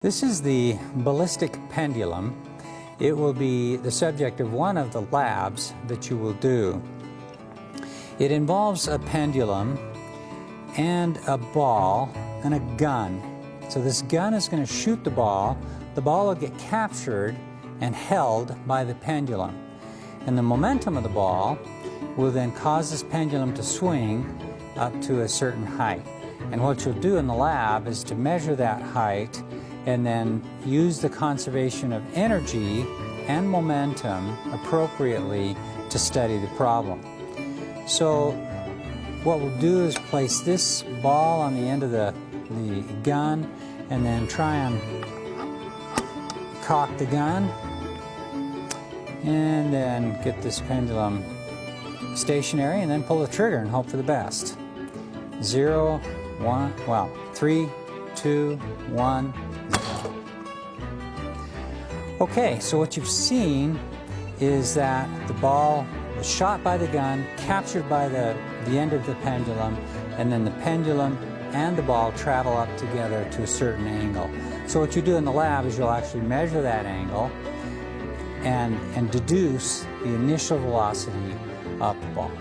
This is the ballistic pendulum. It will be the subject of one of the labs that you will do. It involves a pendulum and a ball and a gun. So this gun is going to shoot the ball will get captured and held by the pendulum. And the momentum of the ball will then cause this pendulum to swing up to a certain height. And what you'll do in the lab is to measure that height and then use the conservation of energy and momentum appropriately to study the problem. So what we'll do is place this ball on the end of the gun and then try and cock the gun and then get this pendulum stationary and then pull the trigger and hope for the best. 0, 1, well, 3, 2, 1. Okay, so what you've seen is that the ball was shot by the gun, captured by the end of the pendulum, and then the pendulum and the ball travel up together to a certain angle. So what you do in the lab is you'll actually measure that angle and deduce the initial velocity of the ball.